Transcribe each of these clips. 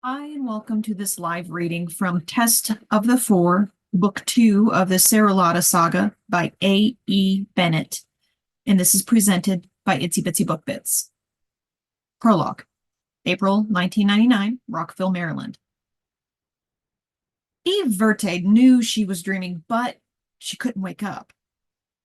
Hi, and welcome to this live reading from Test of the Four, Book 2 of the Serrulata Saga by A.E. Bennett, and this is presented by Itsy Bitsy Book Bits. Prologue, April 1999, Rockville, Maryland. Eve Verte knew she was dreaming, but she couldn't wake up.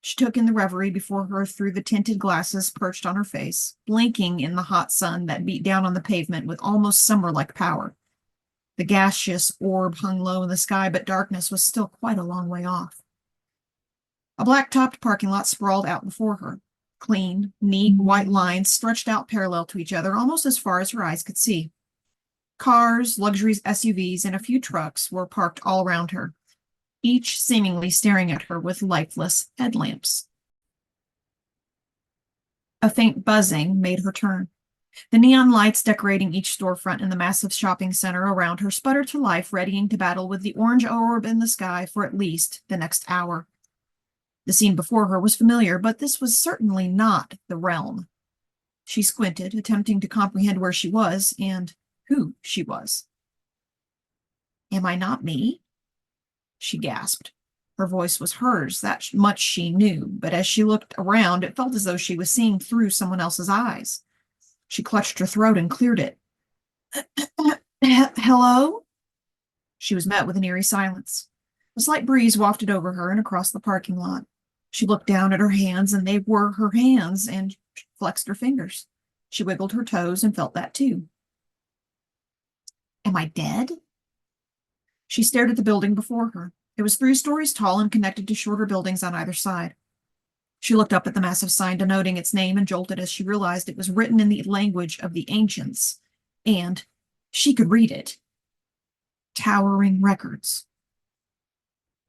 She took in the reverie before her through the tinted glasses perched on her face, blinking in the hot sun that beat down on the pavement with almost summer-like power. The gaseous orb hung low in the sky, but darkness was still quite a long way off. A black-topped parking lot sprawled out before her. Clean, neat, white lines stretched out parallel to each other almost as far as her eyes could see. Cars, luxuries, SUVs, and a few trucks were parked all around her, each seemingly staring at her with lifeless headlamps. A faint buzzing made her turn. The neon lights decorating each storefront in the massive shopping center around her sputtered to life, readying to battle with the orange orb in the sky for at least the next hour. The scene before her was familiar, but this was certainly not the realm. She squinted, attempting to comprehend where she was and who she was. "Am I not me?" she gasped. Her voice was hers, that much she knew, but as she looked around, it felt as though she was seeing through someone else's eyes. She clutched her throat and cleared it. "Hello?" She was met with an eerie silence. A slight breeze wafted over her and across the parking lot. She looked down at her hands, and they were her hands, and flexed her fingers. She wiggled her toes and felt that too. "Am I dead?" She stared at the building before her. It was 3 stories tall and connected to shorter buildings on either side. She looked up at the massive sign denoting its name and jolted as she realized it was written in the language of the ancients, and she could read it. Towering records.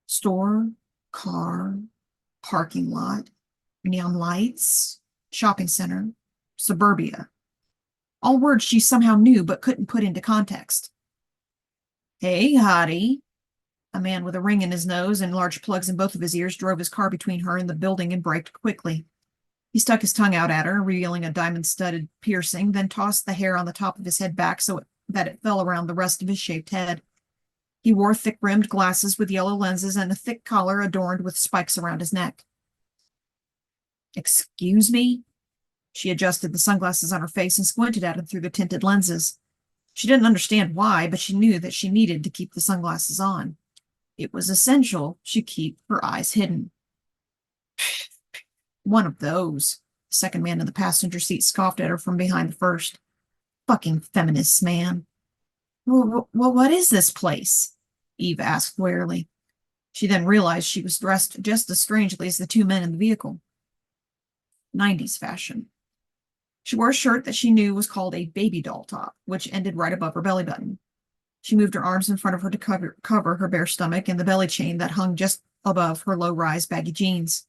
Store, car, parking lot, neon lights, shopping center, suburbia. All words she somehow knew but couldn't put into context. "Hey, hottie." A man with a ring in his nose and large plugs in both of his ears drove his car between her and the building and braked quickly. He stuck his tongue out at her, revealing a diamond-studded piercing, then tossed the hair on the top of his head back so that it fell around the rest of his shaved head. He wore thick-rimmed glasses with yellow lenses and a thick collar adorned with spikes around his neck. "Excuse me?" She adjusted the sunglasses on her face and squinted at him through the tinted lenses. She didn't understand why, but she knew that she needed to keep the sunglasses on. It was essential she keep her eyes hidden. "One of those," the second man in the passenger seat scoffed at her from behind the first. "Fucking feminists, man." Well, what is this place?" Eve asked wearily. She then realized she was dressed just as strangely as the 2 men in the vehicle. 90s fashion. She wore a shirt that she knew was called a baby doll top, which ended right above her belly button. She moved her arms in front of her to cover her bare stomach and the belly chain that hung just above her low-rise baggy jeans.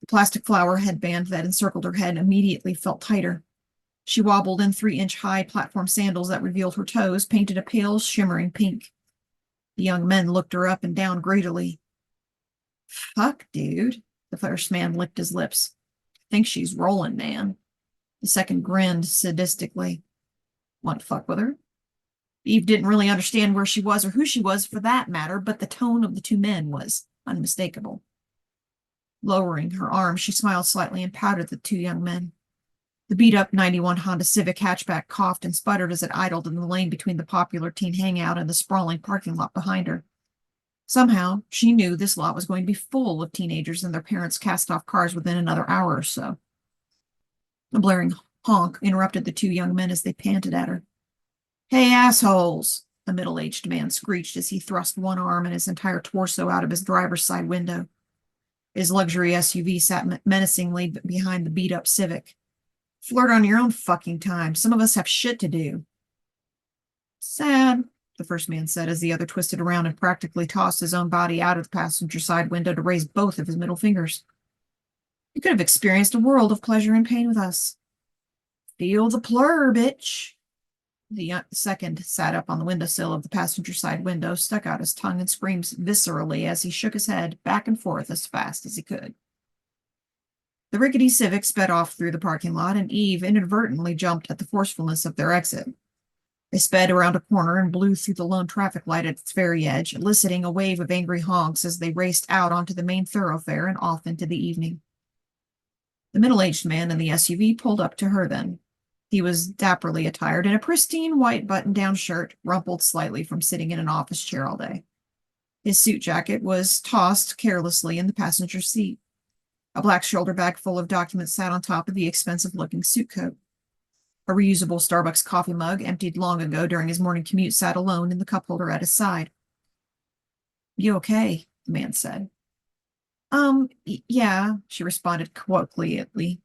The plastic flower headband that encircled her head immediately felt tighter. She wobbled in 3-inch-high platform sandals that revealed her toes, painted a pale, shimmering pink. The young men looked her up and down greedily. "Fuck, dude." The first man licked his lips. "Think she's rolling, man." The second grinned sadistically. "Want to fuck with her?" Eve didn't really understand where she was or who she was for that matter, but the tone of the 2 men was unmistakable. Lowering her arm, she smiled slightly and pouted at the 2 young men. The beat-up 91 Honda Civic hatchback coughed and sputtered as it idled in the lane between the popular teen hangout and the sprawling parking lot behind her. Somehow, she knew this lot was going to be full of teenagers and their parents' cast-off cars within another hour or so. A blaring honk interrupted the 2 young men as they panted at her. "Hey, assholes," a middle-aged man screeched as he thrust one arm and his entire torso out of his driver's side window. His luxury SUV sat menacingly behind the beat-up Civic. "Flirt on your own fucking time. Some of us have shit to do." "Sad," the first man said as the other twisted around and practically tossed his own body out of the passenger side window to raise both of his middle fingers. "You could have experienced a world of pleasure and pain with us." "Feel the plur, bitch." The second sat up on the windowsill of the passenger side window, stuck out his tongue, and screamed viscerally as he shook his head back and forth as fast as he could. The rickety Civic sped off through the parking lot, and Eve inadvertently jumped at the forcefulness of their exit. They sped around a corner and blew through the lone traffic light at its very edge, eliciting a wave of angry honks as they raced out onto the main thoroughfare and off into the evening. The middle-aged man in the SUV pulled up to her then. He was dapperly attired in a pristine white button-down shirt, rumpled slightly from sitting in an office chair all day. His suit jacket was tossed carelessly in the passenger seat. A black shoulder bag full of documents sat on top of the expensive-looking suit coat. A reusable Starbucks coffee mug, emptied long ago during his morning commute, sat alone in the cup holder at his side. "You okay?" the man said. Yeah," she responded colloquially.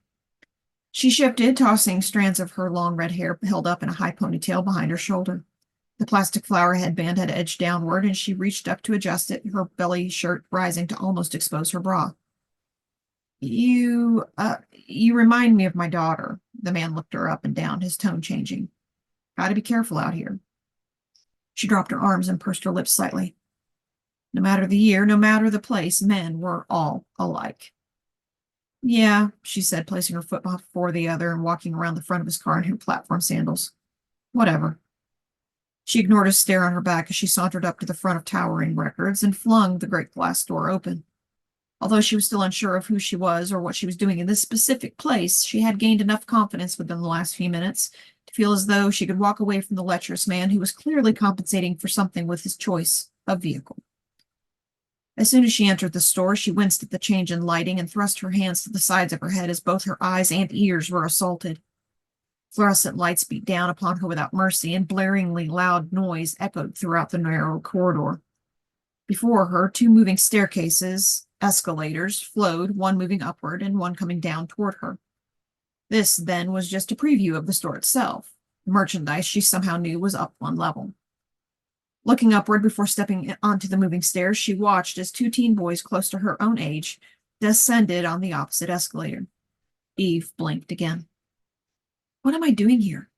She shifted, tossing strands of her long red hair held up in a high ponytail behind her shoulder. The plastic flower headband had edged downward, and she reached up to adjust it, her belly shirt rising to almost expose her bra. You remind me of my daughter." The man looked her up and down, his tone changing. "Gotta be careful out here." She dropped her arms and pursed her lips slightly. No matter the year, no matter the place, men were all alike. "Yeah," she said, placing her foot before the other and walking around the front of his car in her platform sandals. "Whatever." She ignored his stare on her back as she sauntered up to the front of Towering Records and flung the great glass door open. Although she was still unsure of who she was or what she was doing in this specific place, she had gained enough confidence within the last few minutes to feel as though she could walk away from the lecherous man who was clearly compensating for something with his choice of vehicle. As soon as she entered the store, she winced at the change in lighting and thrust her hands to the sides of her head as both her eyes and ears were assaulted. Fluorescent lights beat down upon her without mercy, and blaringly loud noise echoed throughout the narrow corridor. Before her, two moving staircases, escalators, flowed, one moving upward and one coming down toward her. This, then, was just a preview of the store itself. The merchandise she somehow knew was up one level. Looking upward before stepping onto the moving stairs, she watched as two teen boys close to her own age descended on the opposite escalator. Eve blinked again. What am I doing here?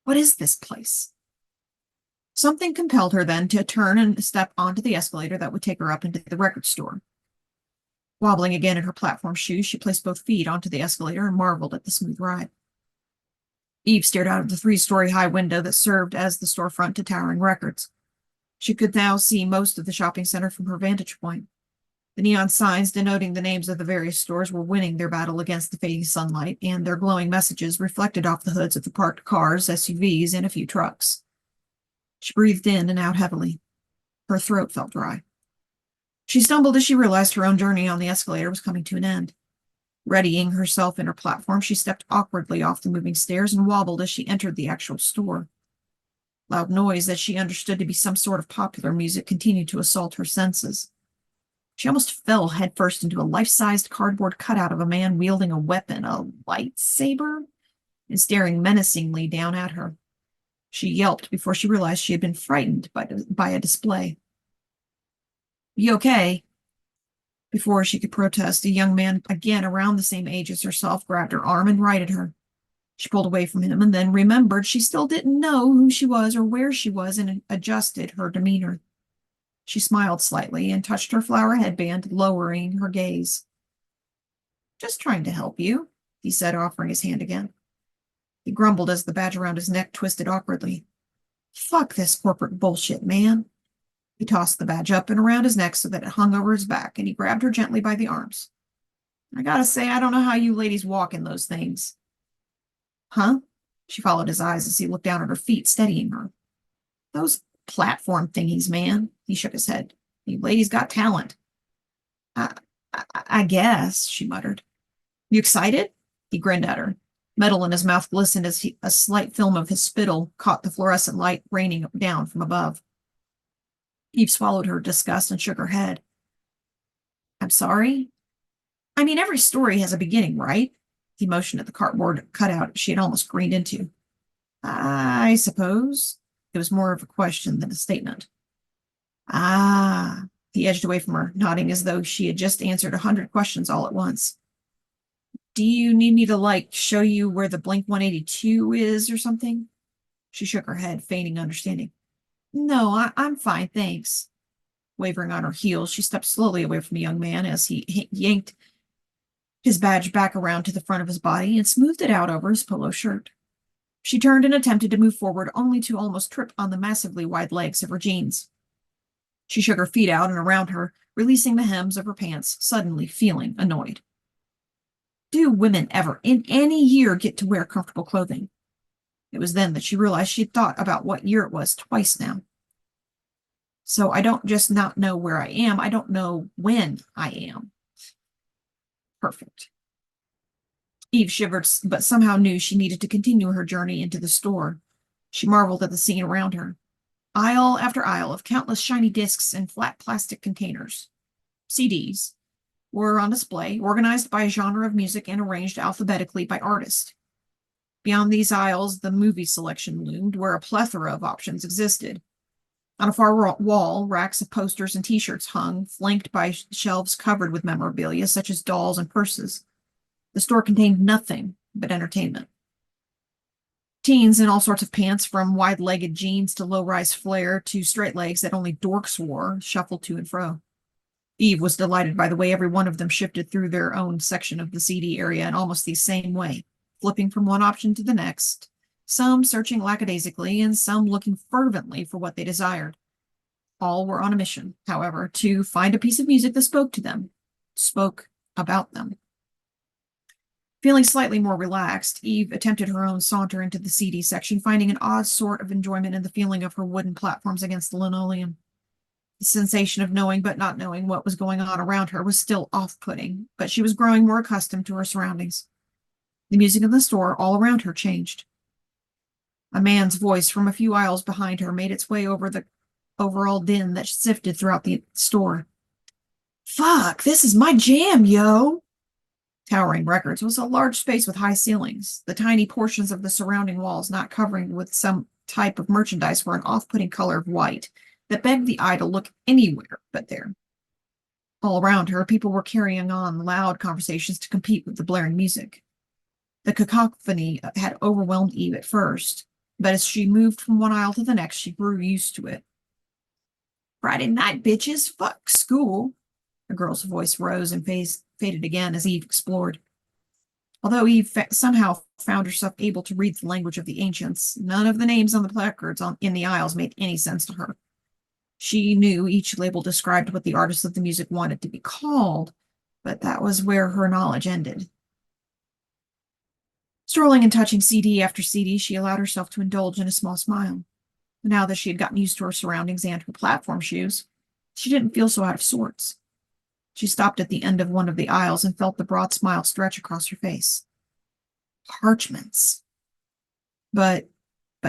What is this place? Something compelled her then to turn and step onto the escalator that would take her up into the record store. Wobbling again in her platform shoes, she placed both feet onto the escalator and marveled at the smooth ride. Eve stared out of the three-story high window that served as the storefront to Towering Records. She could now see most of the shopping center from her vantage point. The neon signs denoting the names of the various stores were winning their battle against the fading sunlight, and their glowing messages reflected off the hoods of the parked cars, SUVs, and a few trucks. She breathed in and out heavily. Her throat felt dry. She stumbled as she realized her own journey on the escalator was coming to an end. Readying herself in her platform, she stepped awkwardly off the moving stairs and wobbled as she entered the actual store. Loud noise that she understood to be some sort of popular music continued to assault her senses. She almost fell headfirst into a life-sized cardboard cutout of a man wielding a weapon, a lightsaber, and staring menacingly down at her. She yelped before she realized she had been frightened by a display. "You okay?" Before she could protest, a young man, again around the same age as herself, grabbed her arm and righted her. She pulled away from him and then remembered she still didn't know who she was or where she was and adjusted her demeanor. She smiled slightly and touched her flower headband, lowering her gaze. "Just trying to help you," he said, offering his hand again. He grumbled as the badge around his neck twisted awkwardly. "Fuck this corporate bullshit, man." He tossed the badge up and around his neck so that it hung over his back, and he grabbed her gently by the arms. "I gotta say, I don't know how you ladies walk in those things." "Huh?" She followed his eyes as he looked down at her feet, steadying her. "Those platform thingies, man." He shook his head. "You ladies got talent." I guess," she muttered. "You excited?" He grinned at her. Metal in his mouth glistened as a slight film of his spittle caught the fluorescent light raining down from above. Eve swallowed her disgust and shook her head. "I'm sorry? I mean, every story has a beginning, right?" He motioned at the cardboard cutout she had almost careened into. "I suppose." It was more of a question than a statement. "Ah." He edged away from her, nodding as though she had just answered 100 questions all at once. "Do you need me to, show you where the Blink 182 is or something?" She shook her head, feigning understanding. "No, I'm fine, thanks." Wavering on her heels, she stepped slowly away from the young man as he yanked his badge back around to the front of his body and smoothed it out over his polo shirt. She turned and attempted to move forward, only to almost trip on the massively wide legs of her jeans. She shook her feet out and around her, releasing the hems of her pants, suddenly feeling annoyed. Do women ever, in any year, get to wear comfortable clothing? It was then that she realized she'd thought about what year it was twice now. So I don't just not know where I am, I don't know when I am. Perfect. Eve shivered, but somehow knew she needed to continue her journey into the store. She marveled at the scene around her. Aisle after aisle of countless shiny discs and flat plastic containers. CDs were on display, organized by genre of music and arranged alphabetically by artist. Beyond these aisles, the movie selection loomed, where a plethora of options existed. On a far wall, racks of posters and T-shirts hung, flanked by shelves covered with memorabilia, such as dolls and purses. The store contained nothing but entertainment. Teens in all sorts of pants, from wide-legged jeans to low-rise flare to straight legs that only dorks wore, shuffled to and fro. Eve was delighted by the way every one of them shifted through their own section of the CD area in almost the same way, flipping from one option to the next, some searching lackadaisically and some looking fervently for what they desired. All were on a mission, however, to find a piece of music that spoke to them, spoke about them. Feeling slightly more relaxed, Eve attempted her own saunter into the CD section, finding an odd sort of enjoyment in the feeling of her wooden platforms against the linoleum. The sensation of knowing but not knowing what was going on around her was still off-putting, but she was growing more accustomed to her surroundings. The music in the store all around her changed. A man's voice from a few aisles behind her made its way over the overall din that sifted throughout the store. Fuck, this is my jam, yo! Towering Records was a large space with high ceilings, the tiny portions of the surrounding walls not covering with some type of merchandise were an off-putting color of white that begged the eye to look anywhere but there. All around her, people were carrying on loud conversations to compete with the blaring music. The cacophony had overwhelmed Eve at first, but as she moved from one aisle to the next, she grew used to it. Friday night, bitches, fuck school. A girl's voice rose and faded again as Eve explored. Although Eve somehow found herself able to read the language of the ancients, none of the names on the placards in the aisles made any sense to her. She knew each label described what the artist of the music wanted to be called, but that was where her knowledge ended. Strolling and touching CD after CD, she allowed herself to indulge in a small smile. Now that she had gotten used to her surroundings and her platform shoes, she didn't feel so out of sorts. She stopped at the end of one of the aisles and felt the broad smile stretch across her face. Parchments. But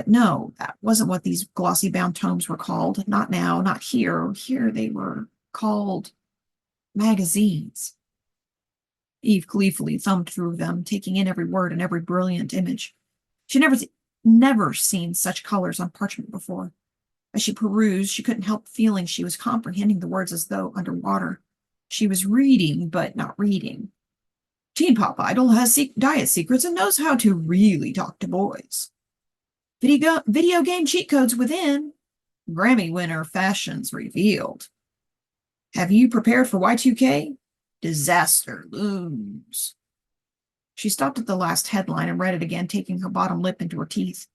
no, that wasn't what these glossy bound tomes were called. Not now, not here. Here they were called magazines. Eve gleefully thumbed through them, taking in every word and every brilliant image. She never seen such colors on parchment before. As she perused, she couldn't help feeling she was comprehending the words as though underwater. She was reading, but not reading. Teen Pop Idol has diet secrets and knows how to really talk to boys. Video game cheat codes within. Grammy winner fashions revealed. Have you prepared for Y2K? Disaster looms. She stopped at the last headline and read it again, taking her bottom lip into her teeth.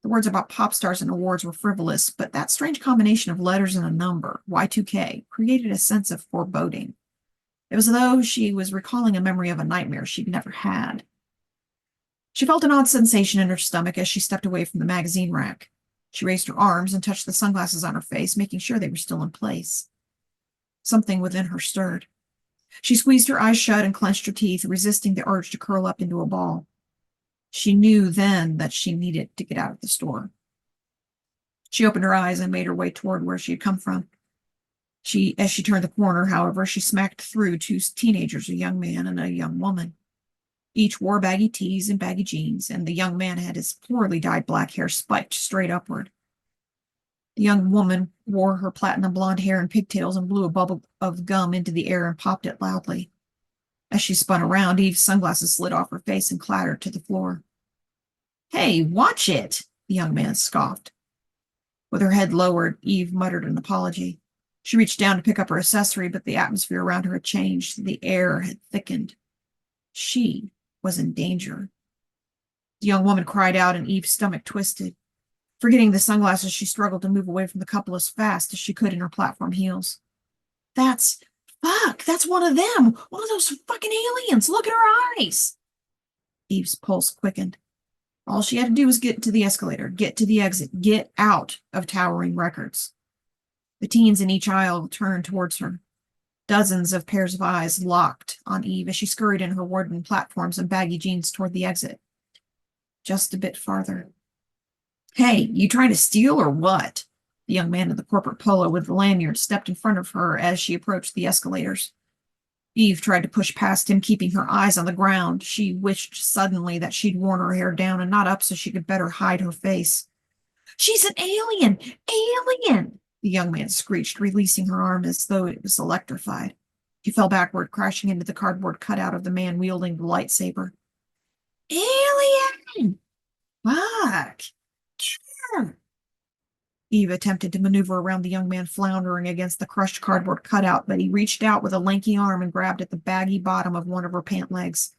The words about pop stars and awards were frivolous, but that strange combination of letters and a number, Y2K, created a sense of foreboding. It was as though she was recalling a memory of a nightmare she'd never had. She felt an odd sensation in her stomach as she stepped away from the magazine rack. She raised her arms and touched the sunglasses on her face, making sure they were still in place. Something within her stirred. She squeezed her eyes shut and clenched her teeth, resisting the urge to curl up into a ball. She knew then that she needed to get out of the store. She opened her eyes and made her way toward where she had come from. As she turned the corner, however, she smacked through two teenagers, a young man and a young woman. Each wore baggy tees and baggy jeans, and the young man had his poorly dyed black hair spiked straight upward. The young woman wore her platinum blonde hair in pigtails and blew a bubble of gum into the air and popped it loudly. As she spun around, Eve's sunglasses slid off her face and clattered to the floor. Hey, watch it, the young man scoffed. With her head lowered, Eve muttered an apology. She reached down to pick up her accessory, but the atmosphere around her had changed. The air had thickened. She was in danger. The young woman cried out, and Eve's stomach twisted. Forgetting the sunglasses, she struggled to move away from the couple as fast as she could in her platform heels. Fuck, that's one of them. One of those fucking aliens. Look at her eyes. Eve's pulse quickened. All she had to do was get to the escalator, get to the exit, get out of Towering Records. The teens in each aisle turned towards her. Dozens of pairs of eyes locked on Eve as she scurried in her wooden platforms and baggy jeans toward the exit. Just a bit farther. Hey, you trying to steal or what? The young man in the corporate polo with the lanyard stepped in front of her as she approached the escalators. Eve tried to push past him, keeping her eyes on the ground. She wished suddenly that she'd worn her hair down and not up so she could better hide her face. She's an alien! Alien! The young man screeched, releasing her arm as though it was electrified. She fell backward, crashing into the cardboard cutout of the man wielding the lightsaber. Alien! Fuck! Sure. Eve attempted to maneuver around the young man floundering against the crushed cardboard cutout, but he reached out with a lanky arm and grabbed at the baggy bottom of one of her pant legs.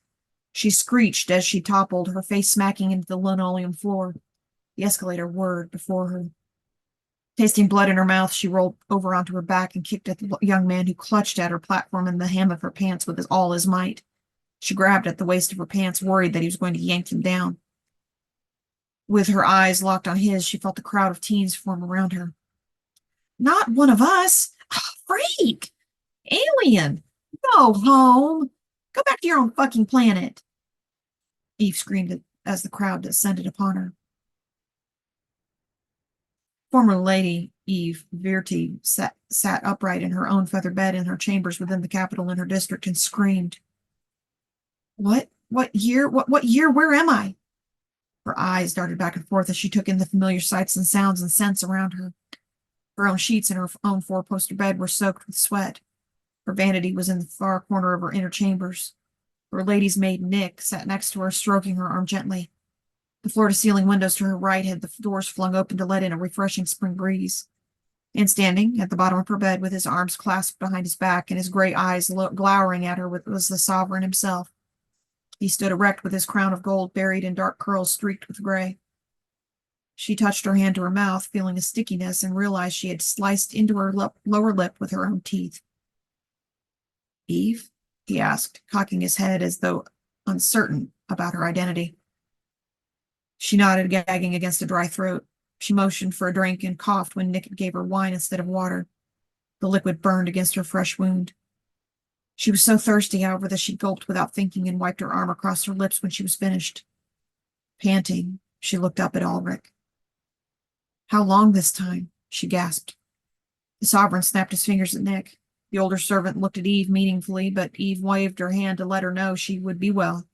She screeched as she toppled, her face smacking into the linoleum floor. The escalator whirred before her. Tasting blood in her mouth, she rolled over onto her back and kicked at the young man who clutched at her platform in the hem of her pants with all his might. She grabbed at the waist of her pants, worried that he was going to yank him down. With her eyes locked on his, she felt the crowd of teens form around her. Not one of us! Freak! Alien! Go home! Go back to your own fucking planet! Eve screamed as the crowd descended upon her. Former Lady Eve Virti sat upright in her own feather bed in her chambers within the capital in her district and screamed. What year? What year? Where am I? Her eyes darted back and forth as she took in the familiar sights and sounds and scents around her. Her own sheets in her own four-poster bed were soaked with sweat. Her vanity was in the far corner of her inner chambers. Her lady's maid, Nick, sat next to her, stroking her arm gently. The floor-to-ceiling windows to her right had the doors flung open to let in a refreshing spring breeze. And standing at the bottom of her bed with his arms clasped behind his back and his gray eyes glowering at her was the sovereign himself. He stood erect with his crown of gold buried in dark curls streaked with gray. She touched her hand to her mouth, feeling a stickiness, and realized she had sliced into her lower lip with her own teeth. Eve? He asked, cocking his head as though uncertain about her identity. She nodded, gagging against a dry throat. She motioned for a drink and coughed when Nick gave her wine instead of water. The liquid burned against her fresh wound. She was so thirsty, however, that she gulped without thinking and wiped her arm across her lips when she was finished. Panting, she looked up at Ulrich. How long this time? She gasped. The sovereign snapped his fingers at Nick. The older servant looked at Eve meaningfully, but Eve waved her hand to let her know she would be well.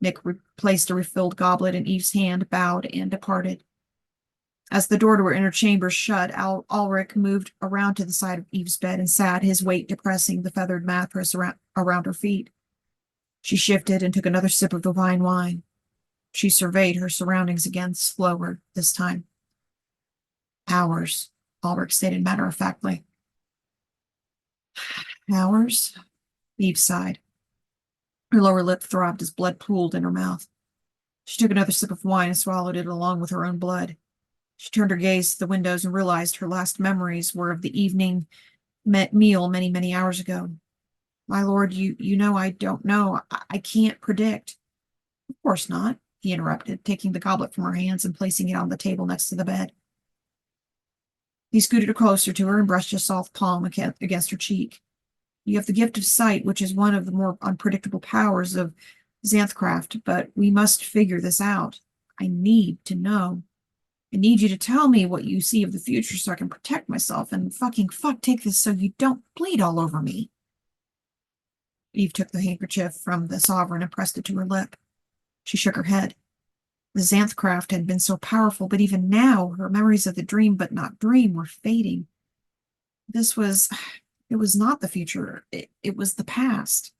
Nick replaced a refilled goblet in Eve's hand, bowed, and departed. As the door to her inner chamber shut, Ulrich moved around to the side of Eve's bed and sat, his weight depressing the feathered mattress around her feet. She shifted and took another sip of the fine wine. She surveyed her surroundings again, slower this time. Hours, Ulrich stated matter-of-factly. Hours? Eve sighed. Her lower lip throbbed as blood pooled in her mouth. She took another sip of wine and swallowed it along with her own blood. She turned her gaze to the windows and realized her last memories were of the evening meal many, many hours ago. My lord, you know I don't know. I can't predict. Of course not, he interrupted, taking the goblet from her hands and placing it on the table next to the bed. He scooted her closer to her and brushed a soft palm against her cheek. You have the gift of sight, which is one of the more unpredictable powers of Xanthcraft, but we must figure this out. I need to know. I need you to tell me what you see of the future so I can protect myself and take this so you don't bleed all over me. Eve took the handkerchief from the sovereign and pressed it to her lip. She shook her head. The Xanthcraft had been so powerful, but even now her memories of the dream but not dream were fading. It was not the future. It was the past.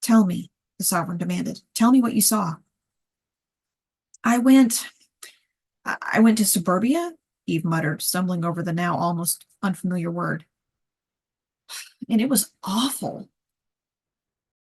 Tell me, the sovereign demanded. Tell me what you saw. I went to suburbia, Eve muttered, stumbling over the now almost unfamiliar word. And it was awful.